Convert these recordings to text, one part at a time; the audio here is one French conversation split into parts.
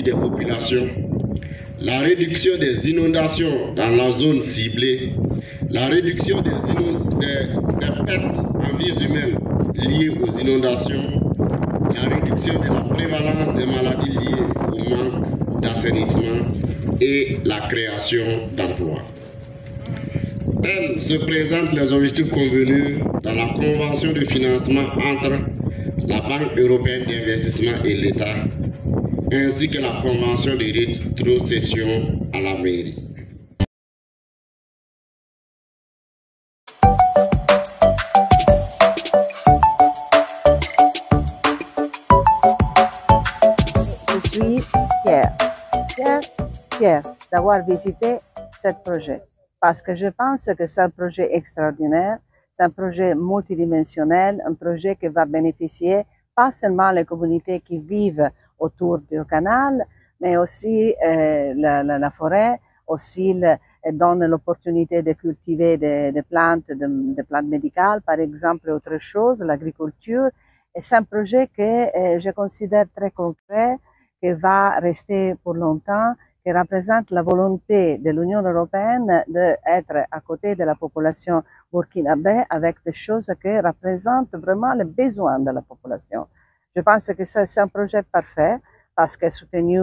des populations, la réduction des inondations dans la zone ciblée, la réduction des pertes en vies humaines liées aux inondations, la réduction de la prévalence des maladies liées au manque d'assainissement et la création d'emplois. Tels se présentent les objectifs convenus dans la convention de financement entre la Banque européenne d'investissement et l'État, ainsi que la convention de rétrocession à la mairie. Je suis fière d'avoir visité ce projet parce que je pense que c'est un projet extraordinaire, c'est un projet multidimensionnel, un projet qui va bénéficier pas seulement les communautés qui vivent autour du canal, mais aussi la forêt, aussi donne l'opportunité de cultiver des plantes, des plantes médicales, par exemple, autre chose, l'agriculture. Et c'est un projet que je considère très concret, qui va rester pour longtemps, qui représente la volonté de l'Union européenne d'être à côté de la population burkinabé avec des choses qui représentent vraiment les besoins de la population. Je pense que c'est un projet parfait parce que soutenu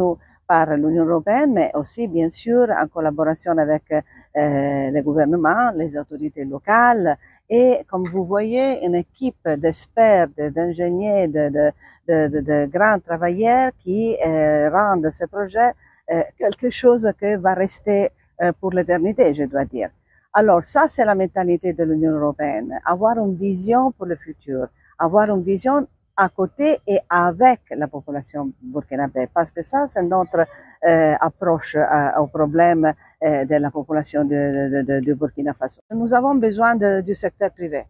par l'Union européenne, mais aussi, bien sûr, en collaboration avec les gouvernements, les autorités locales et, comme vous voyez, une équipe d'experts, d'ingénieurs, de grands travailleurs qui rendent ce projet quelque chose qui va rester pour l'éternité, je dois dire. Alors, ça, c'est la mentalité de l'Union européenne. Avoir une vision pour le futur, avoir une vision à côté et avec la population burkinabé, parce que ça, c'est notre approche au problème de la population de Burkina Faso. Nous avons besoin du secteur privé.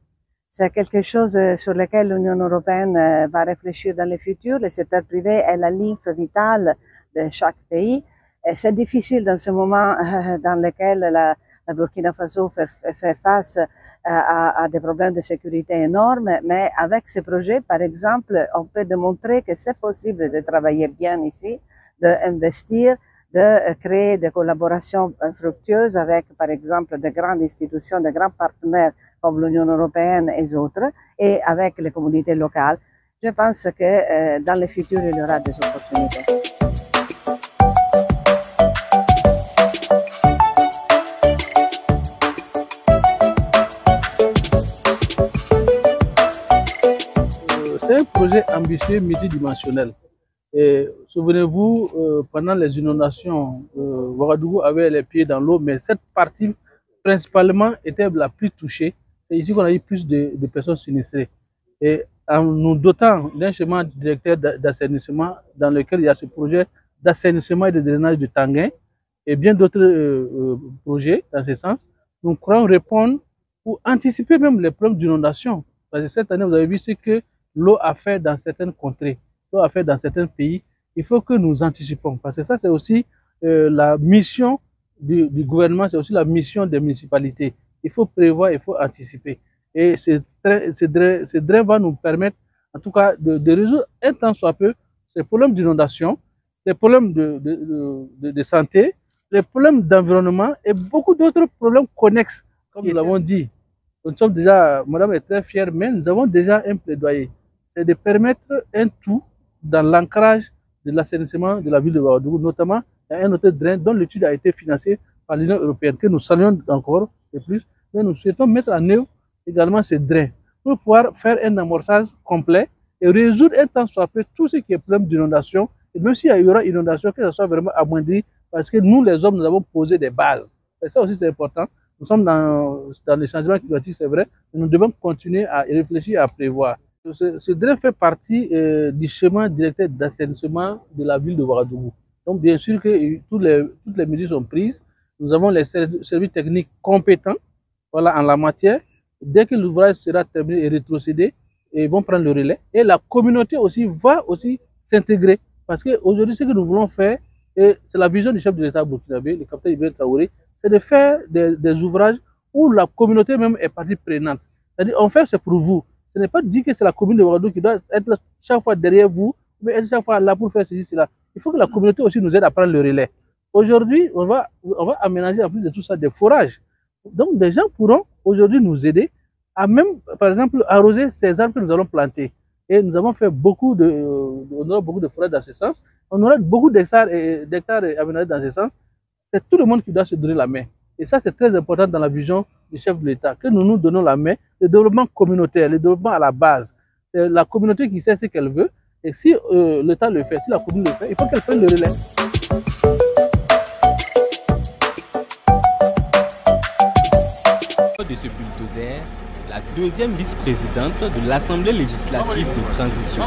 C'est quelque chose sur lequel l'Union européenne va réfléchir dans le futur. Le secteur privé est la lymphe vitale de chaque pays. Et c'est difficile dans ce moment dans lequel la Burkina Faso fait face à des problèmes de sécurité énormes, mais avec ce projet, par exemple, on peut démontrer que c'est possible de travailler bien ici, d'investir, de créer des collaborations fructueuses avec, par exemple, de grandes institutions, de grands partenaires comme l'Union européenne et autres, et avec les communautés locales. Je pense que dans le futur, il y aura des opportunités. C'est un projet ambitieux multidimensionnel. Souvenez-vous, pendant les inondations, Ouagadougou avait les pieds dans l'eau, mais cette partie principalement était la plus touchée. C'est ici qu'on a eu plus de personnes sinistrées. Et en nous dotant d'un schéma directeur d'assainissement dans lequel il y a ce projet d'assainissement et de drainage de Tanguin et bien d'autres projets dans ce sens, nous croyons répondre ou anticiper même les problèmes d'inondation. Parce que cette année, vous avez vu ce que l'eau a fait dans certaines contrées, l'eau a fait dans certains pays. Il faut que nous anticipons, parce que ça, c'est aussi la mission du gouvernement, c'est aussi la mission des municipalités. Il faut prévoir, il faut anticiper. Et ce drain va nous permettre, en tout cas, de résoudre un tant soit peu ces problèmes d'inondation, les problèmes de santé, les problèmes d'environnement et beaucoup d'autres problèmes connexes, comme nous l'avons dit. Nous sommes déjà, madame est très fière, mais nous avons déjà un plaidoyer. C'est de permettre un tout dans l'ancrage de l'assainissement de la ville de Ouagadougou, notamment il y a un autre drain dont l'étude a été financée par l'Union européenne, que nous saluons encore et plus, mais nous souhaitons mettre en œuvre également ces drains pour pouvoir faire un amorçage complet et résoudre un tant soit peu tout ce qui est problème d'inondation, et même s'il y aura inondation, que ça soit vraiment amoindri, parce que nous, les hommes, nous avons posé des bases. Et ça aussi, c'est important. Nous sommes dans les changements climatiques, c'est vrai, mais nous devons continuer à réfléchir et à prévoir. Ce drain fait partie du schéma directeur d'assainissement de la ville de Ouagadougou. Donc, bien sûr que toutes les mesures sont prises. Nous avons les services techniques compétents, voilà, en la matière. Dès que l'ouvrage sera terminé et rétrocédé, ils vont prendre le relais. Et la communauté aussi va aussi s'intégrer. Parce qu'aujourd'hui, ce que nous voulons faire, c'est la vision du chef de l'État burkinabé, le capitaine Ibrahim Traoré, c'est de faire des ouvrages où la communauté même est partie prenante. C'est-à-dire, on fait, c'est pour vous. Ce n'est pas dit que c'est la commune de Ouagadougou qui doit être chaque fois derrière vous, mais être chaque fois là pour faire ceci, cela. il faut que la communauté aussi nous aide à prendre le relais. Aujourd'hui, on va aménager en plus de tout ça des forages. Donc, des gens pourront aujourd'hui nous aider à même, par exemple, arroser ces arbres que nous allons planter. Et nous avons fait beaucoup de forages dans ce sens. On aura beaucoup d'hectares aménagés dans ce sens. C'est tout le monde qui doit se donner la main. Et ça, c'est très important dans la vision du chef de l'État, que nous nous donnons la main. Le développement communautaire, le développement à la base. C'est la communauté qui sait ce qu'elle veut. Et si l'État le fait, si la commune le fait, il faut qu'elle prenne le relais. De ce bulldozer, la deuxième vice-présidente de l'Assemblée législative de transition,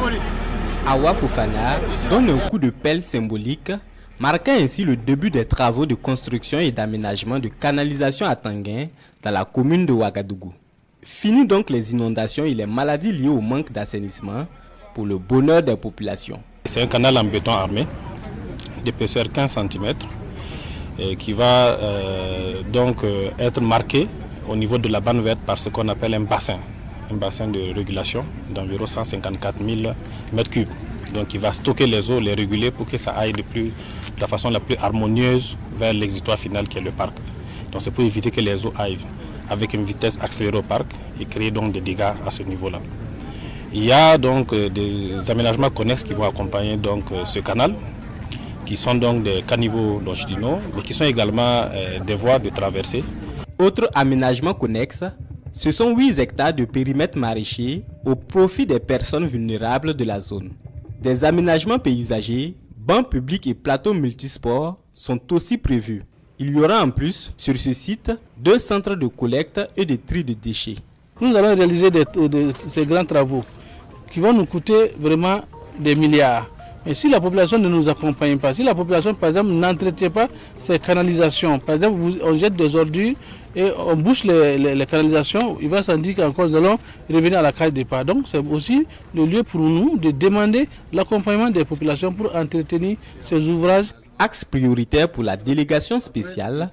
Awa Fofana, donne un coup de pelle symbolique, marquant ainsi le début des travaux de construction et d'aménagement de canalisation à Tanguin dans la commune de Ouagadougou. Fini donc les inondations et les maladies liées au manque d'assainissement pour le bonheur des populations. C'est un canal en béton armé d'épaisseur 15 cm qui va être marqué au niveau de la bande verte par ce qu'on appelle un bassin de régulation d'environ 154 000 m3. Donc il va stocker les eaux, les réguler pour que ça aille de la façon la plus harmonieuse vers l'exutoire final qui est le parc. Donc c'est pour éviter que les eaux aillent avec une vitesse accélérée au parc et créer donc des dégâts à ce niveau-là. Il y a donc des aménagements connexes qui vont accompagner donc ce canal, qui sont donc des caniveaux longitudinaux, mais qui sont également des voies de traversée. Autre aménagement connexe, ce sont 8 hectares de périmètre maraîcher au profit des personnes vulnérables de la zone. Des aménagements paysagers, bancs publics et plateaux multisports sont aussi prévus. Il y aura en plus, sur ce site, 2 centres de collecte et de tri de déchets. Nous allons réaliser ces grands travaux qui vont nous coûter vraiment des milliards. Et si la population ne nous accompagne pas, si la population, par exemple, n'entretient pas ces canalisations, par exemple, on jette des ordures et on bouche les canalisations, il va s'en dire qu'encore nous allons revenir à la case départ. Donc c'est aussi le lieu pour nous de demander l'accompagnement des populations pour entretenir ces ouvrages. Axe prioritaire pour la délégation spéciale,